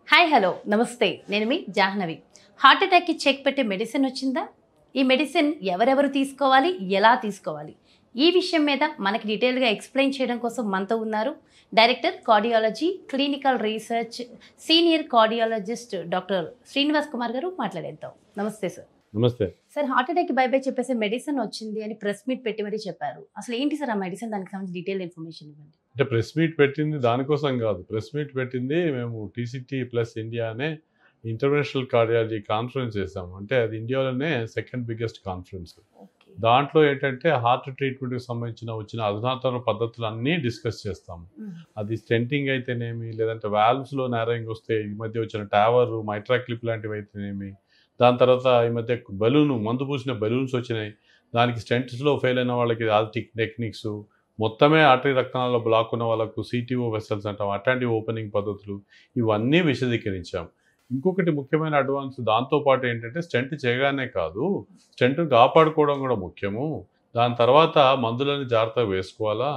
Hi hello నమస్తే నేను మీ Jahnavi. Heart అటాక్కి check పెట్టే మెడిసిన్ వచ్చిందా? ఈ మెడిసిన్ ఎవరెవరు తీసుకోవాలి, ఎలా తీసుకోవాలి, ఈ విషయం మీద మనకి డీటెయిల్గా ఎక్స్ప్లెయిన్ చేయడం కోసం మనతో ఉన్నారు director cardiology clinical research senior cardiologist doctor Srinivas Kumar గారు. మాట్లాడేద్దాం. నమస్తే సార్. నమస్తే సార్, హార్ట్ అటాక్కి బై చెప్పేసి మెడిసిన్ వచ్చింది అని ప్రెస్ మీట్ పెట్టి మరీ చెప్పారు. అసలు ఏంటి సార్ ఆ మెడిసిన్? దానికి సంబంధించి డీటెయిల్ ఇన్ఫర్మేషన్ ఇవ్వండి. అంటే ప్రెస్ మీట్ పెట్టింది దానికోసం కాదు. ప్రెస్ మీట్ పెట్టింది మేము టీసీటీ ప్లస్ ఇండియా అనే ఇంటర్నేషనల్ కార్డియాలజీ కాన్ఫరెన్స్ చేసాము. అంటే అది ఇండియాలోనే సెకండ్ బిగ్గెస్ట్ కాన్ఫరెన్స్. దాంట్లో ఏంటంటే హార్ట్ ట్రీట్మెంట్కి సంబంధించిన వచ్చిన అధునాతన పద్ధతులు అన్నీ డిస్కస్ చేస్తాము. అది స్టెంటింగ్ అయితేనేమి, లేదంటే వాల్వ్స్లో నేరింగ్ వస్తే ఈ మధ్య వచ్చిన టావర్ మైట్రా క్లిప్ లాంటివి అయితేనేమి, దాని తర్వాత ఈ మధ్య మందు పూసిన బెలూన్స్ వచ్చినాయి, దానికి స్టెంట్స్లో ఫెయిల్ అయిన వాళ్ళకి ఆల్టిక్ టెక్నిక్స్, మొత్తమే ఆర్టరీ రక్తనాళాల్లో బ్లాక్ ఉన్న వాళ్ళకు సిటీఓ వెసల్స్ అంటాం, అట్లాంటి ఓపెనింగ్ పద్ధతులు ఇవన్నీ విశదీకరించాం. ఇంకొకటి ముఖ్యమైన అడ్వాన్స్ దాంతోపాటు ఏంటంటే స్టెంట్ చేయగానే కాదు, స్టెంట్ కాపాడుకోవడం కూడా ముఖ్యము. దాని తర్వాత మందులని జాగ్రత్తగా వేసుకోవాలా.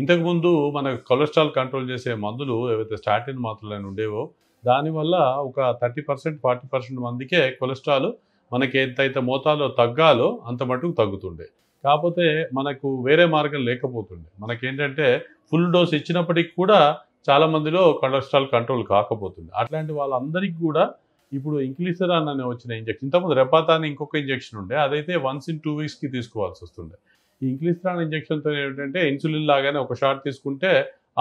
ఇంతకుముందు మన కొలెస్ట్రాల్ కంట్రోల్ చేసే మందులు ఏవైతే స్టాటిన్ మాత్రలు ఉండేవో దానివల్ల ఒక 30% 40% మందికే కొలెస్ట్రాల్ మనకి ఎంతైతే మోతాదులో తగ్గాలో అంత మటుకు తగ్గుతుండే. కాకపోతే మనకు వేరే మార్గం లేకపోతుండే. మనకేంటంటే ఫుల్ డోస్ ఇచ్చినప్పటికి కూడా చాలా మందిలో కొలెస్ట్రాల్ కంట్రోల్ కాకపోతుంది. అట్లాంటి వాళ్ళందరికీ కూడా ఇప్పుడు ఇంక్లిసరాన్ అనే వచ్చిన ఇంజెక్షన్, ఇంతకుముందు రెపాతా అని ఇంకొక ఇంజెక్షన్ ఉండే, అదైతే వన్స్ ఇన్ 2 వీక్స్కి తీసుకోవాల్సి వస్తుండే. ఈ ఇంక్లిసరాన్ ఇంజెక్షన్తో ఏంటంటే ఇన్సులిన్ లాగానే ఒక షాట్ తీసుకుంటే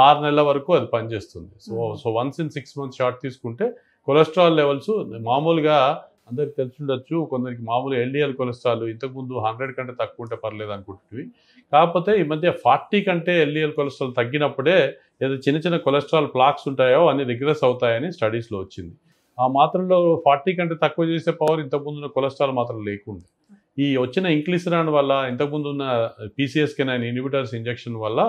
6 నెలల వరకు అది పనిచేస్తుంది. So once in 6 months shot తీసుకుంటే కొలెస్ట్రాల్ లెవెల్స్ మామూలుగా అందరికి తెలిసి ఉండొచ్చు, కొందరికి మామూలు ఎల్డిఎల్ కొలెస్ట్రాల్ ఇంతకుముందు 100 కంటే తక్కువ ఉంటే పర్లేదు అనుకుంటుంది. కాకపోతే ఈ మధ్య 40 కంటే ఎల్డిఎల్ కొలెస్ట్రాల్ తగ్గినప్పుడే ఏదో చిన్న చిన్న కొలెస్ట్రాల్ ప్లాక్స్ ఉంటాయో అన్ని రిగ్రెస్ అవుతాయని స్టడీస్లో వచ్చింది. ఆ మాత్రలో 40 కంటే తక్కువ చేసే పవర్ ఇంతకుముందు కొలెస్ట్రాల్ మాత్రం లేకుండా ఈ వచ్చిన ఇంక్లిసరాన్ వల్ల, ఇంతకుముందు ఉన్న PCSK9 ఇన్హిబిటర్స్ ఇంజెక్షన్ వల్ల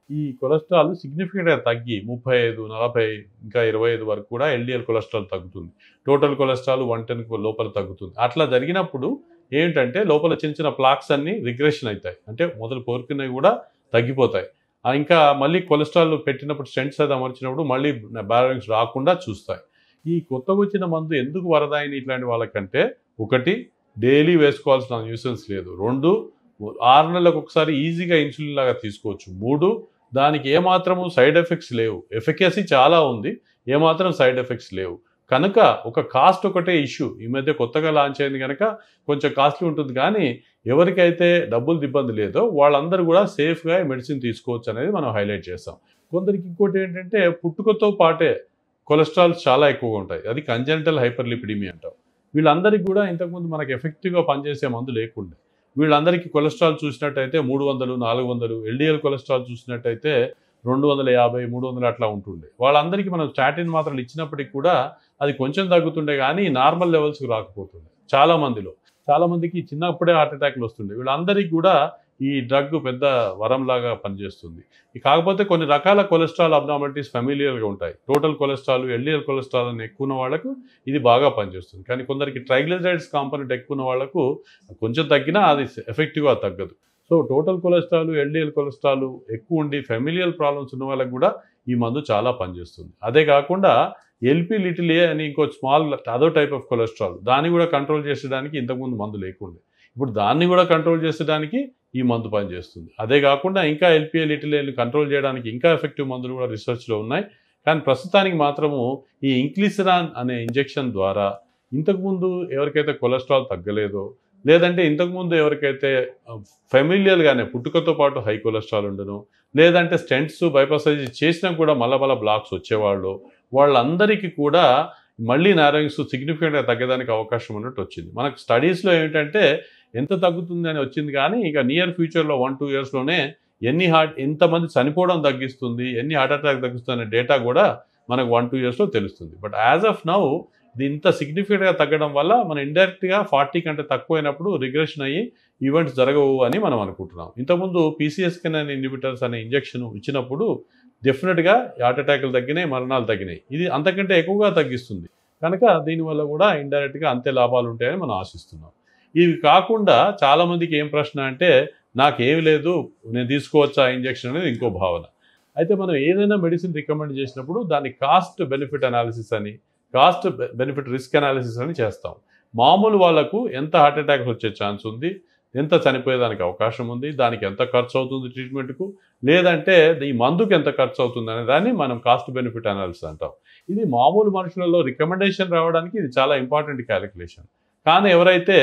ఈ కొలెస్ట్రాల్ సిగ్నిఫికెంట్గా తగ్గి 35, 40 ఇంకా 25 వరకు కూడా ఎల్డిఎల్ కొలెస్ట్రాల్ తగ్గుతుంది. టోటల్ కొలెస్ట్రాల్ 110 లోపల తగ్గుతుంది. అట్లా జరిగినప్పుడు ఏంటంటే లోపల చిన్న చిన్న ప్లాక్స్ అన్నీ రిగ్రెషన్ అవుతాయి, అంటే మొదలు కోరుకున్నవి కూడా తగ్గిపోతాయి. ఇంకా మళ్ళీ కొలెస్ట్రాల్ పెట్టినప్పుడు స్టెంట్స్ అది అమర్చినప్పుడు మళ్ళీ బ్యాలెన్స్ రాకుండా చూస్తాయి. ఈ కొత్తగా వచ్చిన మందు ఎందుకు వరదాయిని ఇట్లాంటి వాళ్ళకంటే, ఒకటి డైలీ వేసుకోవాల్సిన న్యూసెన్స్ లేదు, 2 6 నెలలకు ఒకసారి ఈజీగా ఇన్సులిన్ లాగా తీసుకోవచ్చు, 3 దానికి ఏమాత్రము సైడ్ ఎఫెక్ట్స్ లేవు. ఎఫికసీ చాలా ఉంది, ఏమాత్రం సైడ్ ఎఫెక్ట్స్ లేవు. కనుక ఒక కాస్ట్ ఒకటే ఇష్యూ. ఈ మధ్య కొత్తగా లాంచ్ అయింది కనుక కొంచెం కాస్ట్లీ ఉంటుంది, కానీ ఎవరికైతే డబ్బులు ఇబ్బంది లేదో వాళ్ళందరూ కూడా సేఫ్గా మెడిసిన్ తీసుకోవచ్చు అనేది మనం హైలైట్ చేస్తాం. కొందరికి ఇంకోటి ఏంటంటే పుట్టుకతో పాటే కొలెస్ట్రాల్ చాలా ఎక్కువగా ఉంటాయి, అది కంజెనిటల్ హైపర్లిపిడిమియా అంటాం. వీళ్ళందరికీ కూడా ఇంతకుముందు మనకు ఎఫెక్టివ్గా పనిచేసే మందు లేకుండే. వీళ్ళందరికీ కొలెస్ట్రాల్ చూసినట్టయితే 300, 400, ఎల్డిఎల్ కొలెస్ట్రాల్ చూసినట్టయితే 250, 300 అట్లా ఉంటుండే. వాళ్ళందరికీ మనం స్టాటిన్ మాత్రలు ఇచ్చినప్పటికి కూడా అది కొంచెం తగ్గుతుండే, కానీ నార్మల్ లెవెల్స్కి రాకపోతుండే. చాలామందికి చిన్నప్పుడే హార్ట్ అటాక్లు వస్తుండే. వీళ్ళందరికీ కూడా ఈ డ్రగ్ పెద్ద వరంలాగా పనిచేస్తుంది. కాకపోతే కొన్ని రకాల కొలెస్ట్రాల్ అబ్నార్మాలిటీస్ ఫెమిలియర్గా ఉంటాయి. టోటల్ కొలెస్ట్రాల్, ఎల్డిఎల్ కొలెస్ట్రాల్ అని ఎక్కువ ఉన్న వాళ్ళకు ఇది బాగా పనిచేస్తుంది. కానీ కొందరికి ట్రైగ్లిజరైడ్స్ కాంపోనెంట్ ఎక్కువ ఉన్న వాళ్ళకు కొంచెం తగ్గినా అది ఎఫెక్టివ్గా తగ్గదు. So total cholesterol, LDL cholesterol ఎక్కువ ఉండి ఫెమిలియల్ ప్రాబ్లమ్స్ ఉన్న వాళ్ళకు కూడా ఈ మందు చాలా పనిచేస్తుంది. అదే కాకుండా LP(a) అని ఇంకో స్మాల్ అదో టైప్ ఆఫ్ కొలెస్ట్రాల్, దాన్ని కూడా కంట్రోల్ చేసేదానికి ఇంతకుముందు మందు లేకుండే. ఇప్పుడు దాన్ని కూడా కంట్రోల్ చేసేదానికి ఈ మందు పనిచేస్తుంది. అదే కాకుండా ఇంకా LPA(a)ని కంట్రోల్ చేయడానికి ఇంకా ఎఫెక్టివ్ మందులు కూడా రీసెర్చ్లో ఉన్నాయి. కానీ ప్రస్తుతానికి మాత్రము ఈ ఇంక్లిసరాన్ అనే ఇంజెక్షన్ ద్వారా ఇంతకుముందు ఎవరికైతే కొలెస్ట్రాల్ తగ్గలేదో, లేదంటే ఇంతకుముందు ఎవరికైతే ఫెమిలియల్గానే పుట్టుకతో పాటు హై కొలెస్ట్రాల్ ఉండను, లేదంటే స్టెంట్స్ బైపాస్ సర్జరీ చేసినా కూడా మళ్ళా బ్లాక్స్ వచ్చేవాళ్ళు, వాళ్ళందరికీ కూడా మళ్ళీ నారోయింగ్స్ సిగ్నిఫికెంట్గా తగ్గడానికి అవకాశం ఉన్నట్టు వచ్చింది. మనకు స్టడీస్లో ఏంటంటే ఎంత తగ్గుతుంది అని వచ్చింది, కానీ ఇక నియర్ ఫ్యూచర్లో 1-2 ఇయర్స్లోనే ఎంతమంది చనిపోవడం తగ్గిస్తుంది, ఎన్ని హార్ట్ అటాక్ తగ్గిస్తుంది అనే డేటా కూడా మనకు 1-2 ఇయర్స్లో తెలుస్తుంది. బట్ యాజ్ ఆఫ్ నౌ ఇది ఇంత సిగ్నిఫికెంట్గా తగ్గడం వల్ల మనం ఇండైరెక్ట్గా 40 కంటే తక్కువ అయినప్పుడు రిగ్రెషన్ అయ్యి ఈవెంట్స్ జరగవు అని మనం అనుకుంటున్నాం. ఇంతకుముందు PCSK9 ఇన్హిబిటర్స్ అనే ఇంజెక్షన్ ఇచ్చినప్పుడు డెఫినెట్గా హార్ట్ అటాక్లు తగ్గినాయి, మరణాలు తగ్గినాయి. ఇది అంతకంటే ఎక్కువగా తగ్గిస్తుంది కనుక దీనివల్ల కూడా ఇండైరెక్ట్గా అంతే లాభాలు ఉంటాయని మనం ఆశిస్తున్నాం. ఇవి కాకుండా చాలామందికి ఏం ప్రశ్న అంటే, నాకేమి లేదు నేను తీసుకోవచ్చా ఇంజెక్షన్ అనేది ఇంకో భావన. అయితే మనం ఏదైనా మెడిసిన్ రికమెండ్ చేసినప్పుడు దాని కాస్ట్ బెనిఫిట్ అనాలిసిస్ అని, కాస్ట్ బెనిఫిట్ రిస్క్ అనాలిసిస్ అని చేస్తాం. మామూలు వాళ్ళకు ఎంత హార్ట్ అటాక్ వచ్చే ఛాన్స్ ఉంది, ఎంత చనిపోయేదానికి అవకాశం ఉంది, దానికి ఎంత ఖర్చు అవుతుంది ట్రీట్మెంట్కు, లేదంటే ఈ మందుకు ఎంత ఖర్చు అవుతుంది అనే దాన్ని మనం కాస్ట్ బెనిఫిట్ అనాలిసిస్ అంటాం. ఇది మామూలు మనుషులలో రికమెండేషన్ రావడానికి ఇది చాలా ఇంపార్టెంట్ క్యాలిక్యులేషన్. కానీ ఎవరైతే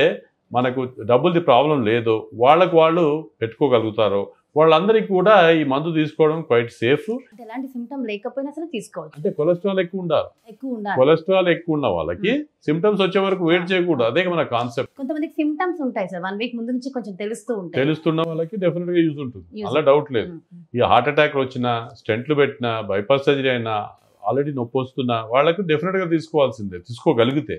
మనకు డబ్బులది ప్రాబ్లం లేదో, వాళ్ళకు వాళ్ళు పెట్టుకోగలుగుతారో వాళ్ళందరికీ కూడా ఈ మందు తీసుకోవడం క్వైట్ సేఫ్. ఎలాంటి సిమ్టమ్ లేకపోయినా సరే తీసుకోవచ్చు. అంటే కొలెస్ట్రాల్ ఎక్కువ ఉండాలి. కొలెస్ట్రాల్ ఎక్కువ ఉన్న వాళ్ళకి సిమ్టమ్స్ వచ్చే వరకు వెయిట్ చేయకూడదు. అదే మన కాన్సెప్ట్. కొంతమందికి సిమ్టమ్స్ ఉంటాయి సార్, 1 వీక్ ముందు నుంచి కొంచెం తెలుస్తున్న వాళ్ళకి డెఫినెట్ గా యూజ్ ఉంటుంది, అలా డౌట్ లేదు. ఈ హార్ట్ అటాక్ వచ్చినా, స్టెంట్లు పెట్టినా, బైపాస్ సర్జరీ అయినా, ఆల్రెడీ నొప్పి వస్తున్నా వాళ్ళకి డెఫినెట్ గా తీసుకోవాల్సిందే, తీసుకోగలిగితే.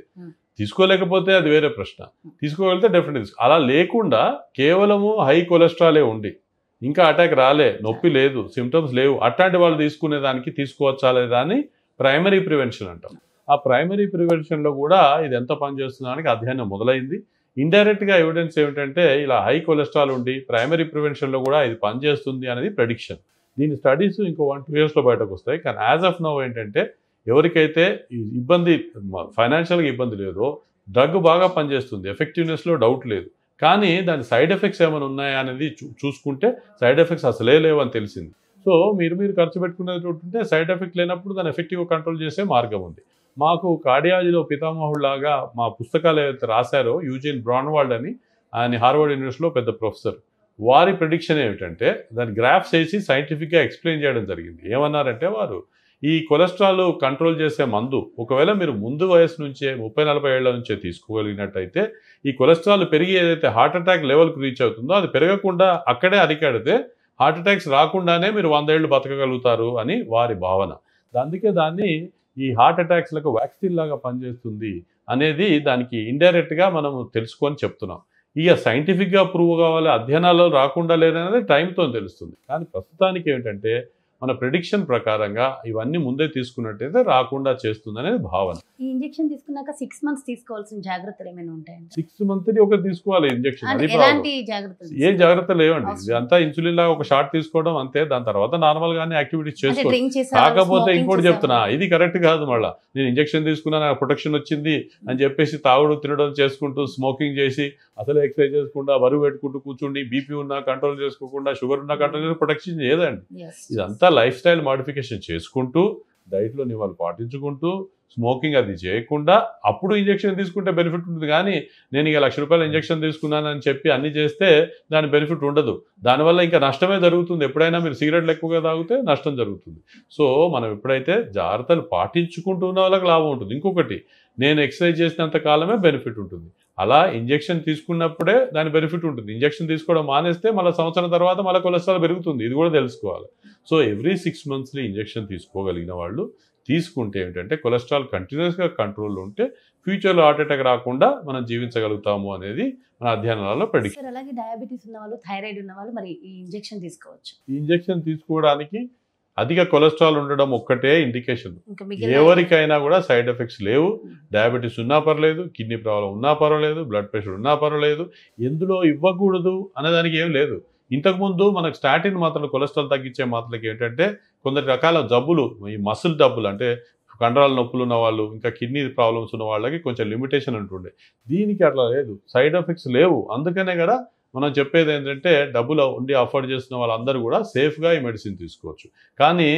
తీసుకోలేకపోతే అది వేరే ప్రశ్న. తీసుకోగలిగితే డెఫినెట్ అలా లేకుండా కేవలము హై కొలెస్ట్రాలే ఉండి ఇంకా అటాక్ రాలే, నొప్పి లేదు, సిమ్టమ్స్ లేవు, అట్లాంటి వాళ్ళు తీసుకునే దానికి తీసుకోవచ్చా లేదా అని ప్రైమరీ ప్రివెన్షన్ అంటాం. ఆ ప్రైమరీ ప్రివెన్షన్లో కూడా ఇది ఎంత పనిచేస్తుందానికి అధ్యయనం మొదలైంది. ఇండైరెక్ట్గా ఎవిడెన్స్ ఏమిటంటే ఇలా హై కొలెస్ట్రాల్ ఉండి ప్రైమరీ ప్రివెన్షన్లో కూడా ఇది పనిచేస్తుంది అనేది ప్రెడిక్షన్. దీని స్టడీస్ ఇంకో 1-2 yearsలో బయటకు వస్తాయి. కానీ యాజ్ ఆఫ్ నౌ ఏంటంటే ఎవరికైతే ఇబ్బంది, ఫైనాన్షియల్గా ఇబ్బంది లేదో, డ్రగ్ బాగా పనిచేస్తుంది, ఎఫెక్టివ్నెస్లో డౌట్ లేదు, కానీ దాని సైడ్ ఎఫెక్ట్స్ ఏమైనా ఉన్నాయా అనేది చూసుకుంటే సైడ్ ఎఫెక్ట్స్ అసలే లేవని తెలిసింది. సో మీరు ఖర్చు పెట్టుకునేది ఉంటే సైడ్ ఎఫెక్ట్ లేనప్పుడు దాన్ని ఎఫెక్టివ్గా కంట్రోల్ చేసే మార్గం ఉంది. మాకు కార్డియాలజీలో పితామహుడులాగా మా పుస్తకాలు ఏవైతే రాశారో యూజిన్ బ్రాన్వాల్డ్ అని, ఆయన హార్వర్డ్ యూనివర్సిటీలో పెద్ద ప్రొఫెసర్, వారి ప్రిడిక్షన్ ఏమిటంటే దాని గ్రాఫ్స్ వేసి సైంటిఫిక్గా ఎక్స్ప్లెయిన్ చేయడం జరిగింది. ఏమన్నారంటే వారు ఈ కొలెస్ట్రాల్ కంట్రోల్ చేసే మందు ఒకవేళ మీరు ముందు వయసు నుంచే 30-40 ఏళ్ల నుంచే తీసుకోగలిగినట్టయితే ఈ కొలెస్ట్రాల్ పెరిగి ఏదైతే హార్ట్ అటాక్ లెవెల్కి రీచ్ అవుతుందో అది పెరగకుండా అక్కడే అరికడితే హార్ట్ అటాక్స్ రాకుండానే మీరు 100 ఏళ్ళు బతకగలుగుతారు అని వారి భావన. అందుకే దాన్ని ఈ హార్ట్ అటాక్స్లకు వ్యాక్సిన్ లాగా పనిచేస్తుంది అనేది దానికి ఇండైరెక్ట్గా మనం తెలుసుకొని చెప్తున్నాం. ఇక సైంటిఫిక్గా ప్రూవ్ కావాలి, అధ్యయనాలు రాకుండా లేదనేది టైంతో తెలుస్తుంది. కానీ ప్రస్తుతానికి ఏమిటంటే మన ప్రెడిక్షన్ ప్రకారంగా ఇవన్నీ ముందే తీసుకున్నట్టయితే రాకుండా చేస్తుంది అనేది భావన. ఈ ఇంజెక్షన్ తీసుకున్నాక 6 months తీసుకోవాల్సిన జాగ్రత్తలు ఏమైనా ఉంటాయండి? 6 months ఒకటి తీసుకోవాలి ఇంజెక్షన్. ఏం జాగ్రత్తలు లేవండి, ఇదంతా ఇన్సులిన్ లాగా ఒక షాట్ తీసుకోవడం అంతే. దాని తర్వాత నార్మల్ గానే యాక్టివిటీస్ చేసుకోవాలి. కాకపోతే ఇంకోటి చెప్తున్నా, ఇది కరెక్ట్ కాదు. మళ్ళీ నేను ఇంజెక్షన్ తీసుకున్నా, నాకు ప్రొటెక్షన్ వచ్చింది అని చెప్పేసి తాగుడు తినడం చేసుకుంటూ, స్మోకింగ్ చేసి, అసలు ఎక్సర్సైజ్ చేసుకుంటా, బరువు పెట్టుకుంటూ కూర్చుండి, బీపీ ఉన్నా కంట్రోల్ చేసుకోకుండా, షుగర్ ఉన్నా కంట్రోల్ చేసి ప్రొటెక్షన్ చేయదండి. ఇదంతా లైఫ్ స్టైల్ మాడిఫికేషన్ చేసుకుంటూ, డైట్లో నియమాలు పాటించుకుంటూ, స్మోకింగ్ అది చేయకుండా అప్పుడు ఇంజెక్షన్ తీసుకుంటే బెనిఫిట్ ఉంటుంది. కానీ నేను ఇక ₹1,00,000 ఇంజెక్షన్ తీసుకున్నానని చెప్పి అన్ని చేస్తే దాని బెనిఫిట్ ఉండదు. దానివల్ల ఇంకా నష్టమే జరుగుతుంది. ఎప్పుడైనా మీరు సిగరెట్లు ఎక్కువగా తాగితే నష్టం జరుగుతుంది. సో మనం ఎప్పుడైతే జాగ్రత్తలు పాటించుకుంటూ ఉన్న వాళ్ళకి లాభం ఉంటుంది. ఇంకొకటి, నేను ఎక్సర్సైజ్ చేసినంత కాలమే బెనిఫిట్ ఉంటుంది. అలా ఇంజెక్షన్ తీసుకున్నప్పుడే దాని బెనిఫిట్ ఉంటుంది. ఇంజెక్షన్ తీసుకోవడం మానేస్తే మళ్ళీ సంవత్సరం తర్వాత మళ్ళీ కొలెస్ట్రాల్ పెరుగుతుంది. ఇది కూడా తెలుసుకోవాలి. సో ఎవ్రీ 6 months ఇంజెక్షన్ తీసుకోగలిగిన వాళ్ళు తీసుకుంటే ఏంటంటే కొలెస్ట్రాల్ కంటిన్యూస్గా కంట్రోల్లో ఉంటే ఫ్యూచర్లో హార్ట్ అటాక్ రాకుండా మనం జీవించగలుగుతాము అనేది మన అధ్యయనాలలో ప్రెడిక్షన్. అలాగే డయాబెటీస్ ఉన్న వాళ్ళు, థైరాయిడ్ ఉన్న వాళ్ళు మరి ఈ ఇంజెక్షన్ తీసుకోవచ్చు. ఈ ఇంజెక్షన్ తీసుకోవడానికి అధిక కొలెస్ట్రాల్ ఉండడం ఒక్కటే ఇండికేషన్. ఎవరికైనా కూడా సైడ్ ఎఫెక్ట్స్ లేవు. డయాబెటీస్ ఉన్నా పర్లేదు, కిడ్నీ ప్రాబ్లం ఉన్నా పర్వాలేదు, బ్లడ్ ప్రెషర్ ఉన్నా పర్వాలేదు. ఎందులో ఇవ్వకూడదు అనేదానికి ఏం లేదు. ఇంతకుముందు మనకు స్టాటిన్ మాత్రలు, కొలెస్ట్రాల్ తగ్గించే మాత్రలకి ఏంటంటే కొందరు రకాల జబ్బులు, ఈ మసిల్ జబ్బులు అంటే కండరాల నొప్పులు ఉన్న వాళ్ళు, ఇంకా కిడ్నీ ప్రాబ్లమ్స్ ఉన్న వాళ్ళకి కొంచెం లిమిటేషన్ ఉంటుండే. దీనికి అట్లా లేదు, సైడ్ ఎఫెక్ట్స్ లేవు. అందుకనే కదా మనం చెప్పేది ఏంటంటే డబ్బులు ఉండి అఫోర్డ్ చేస్తున్న వాళ్ళందరూ కూడా సేఫ్గా ఈ మెడిసిన్ తీసుకోవచ్చు. కానీ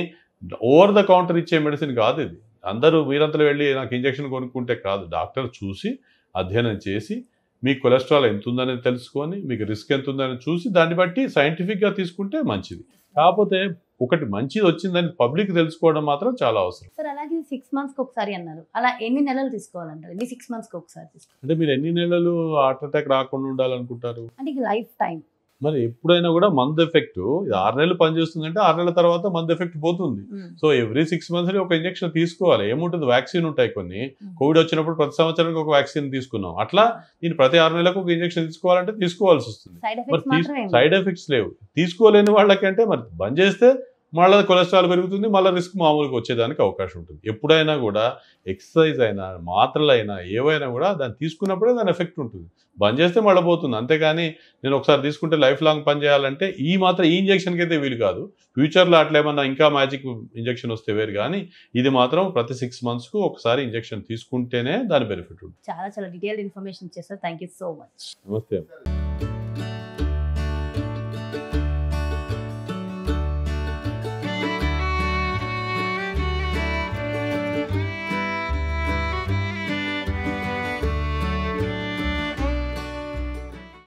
ఓవర్ ద కౌంటర్ ఇచ్చే మెడిసిన్ కాదు ఇది. అందరూ మీరంతలో వెళ్ళి నాకు ఇంజెక్షన్ కొనుక్కుంటే కాదు. డాక్టర్ చూసి అధ్యయనం చేసి మీకు కొలెస్ట్రాల్ ఎంత ఉందని తెలుసుకొని, మీకు రిస్క్ ఎంత ఉందని చూసి దాన్ని బట్టి సైంటిఫిక్గా తీసుకుంటే మంచిది. కాకపోతే ఒకటి మంచిది వచ్చిందని పబ్లిక్ తెలుసుకోవడం మాత్రం చాలా అవసరం. సార్ అలాగే 6 months ఒకసారి అన్నారు, అలా ఎన్ని నెలలు తీసుకోవాలంటారు? ఎన్ని 6 months ఒకసారి తీసుకోవాలి అంటే మీరు ఎన్ని నెలలు హార్ట్ అటాక్ రాకుండా ఉండాలనుకుంటారు? అంటే లైఫ్ టైం. మరి ఎప్పుడైనా కూడా మందు ఎఫెక్ట్ 6 నెలలు పనిచేస్తుందంటే 6 నెలల తర్వాత మందు ఎఫెక్ట్ పోతుంది. సో ఎవ్రీ 6 months ఒక ఇంజెక్షన్ తీసుకోవాలి. ఏముంటుంది, వ్యాక్సిన్ ఉంటాయి కొన్ని. కోవిడ్ వచ్చినప్పుడు ప్రతి సంవత్సరానికి ఒక వ్యాక్సిన్ తీసుకున్నాం. అట్లా నేను ప్రతి 6 నెలలకు ఒక ఇంజెక్షన్ తీసుకోవాలంటే తీసుకోవాల్సి వస్తుంది. మరి సైడ్ ఎఫెక్ట్స్ లేవు. తీసుకోలేని వాళ్ళకంటే మరి బంద్ చేస్తే మళ్ళీ కొలెస్ట్రాల్ పెరుగుతుంది, మళ్ళీ రిస్క్ మామూలుగా వచ్చేదానికి అవకాశం ఉంటుంది. ఎప్పుడైనా కూడా ఎక్సర్సైజ్ అయినా మాత్రలైనా ఏవైనా కూడా దాన్ని తీసుకున్నప్పుడే దాని ఎఫెక్ట్ ఉంటుంది. బంద్ చేస్తే మళ్ళీ పోతుంది. అంతేగాని నేను ఒకసారి తీసుకుంటే లైఫ్ లాంగ్ పని చేయాలంటే ఈ ఇంజెక్షన్కి అయితే వీలు కాదు. ఫ్యూచర్లో అట్లా ఏమన్నా ఇంకా మ్యాజిక్ ఇంజెక్షన్ వస్తే వేరు, కానీ ఇది మాత్రం ప్రతి 6 monthsకు ఒకసారి ఇంజెక్షన్ తీసుకుంటేనే దాని బెనిఫిట్ ఉంటుంది. చాలా చాలా డీటెయిల్డ్ ఇన్ఫర్మేషన్ ఇచ్చేస్తారు. Thank you so much. నమస్తే.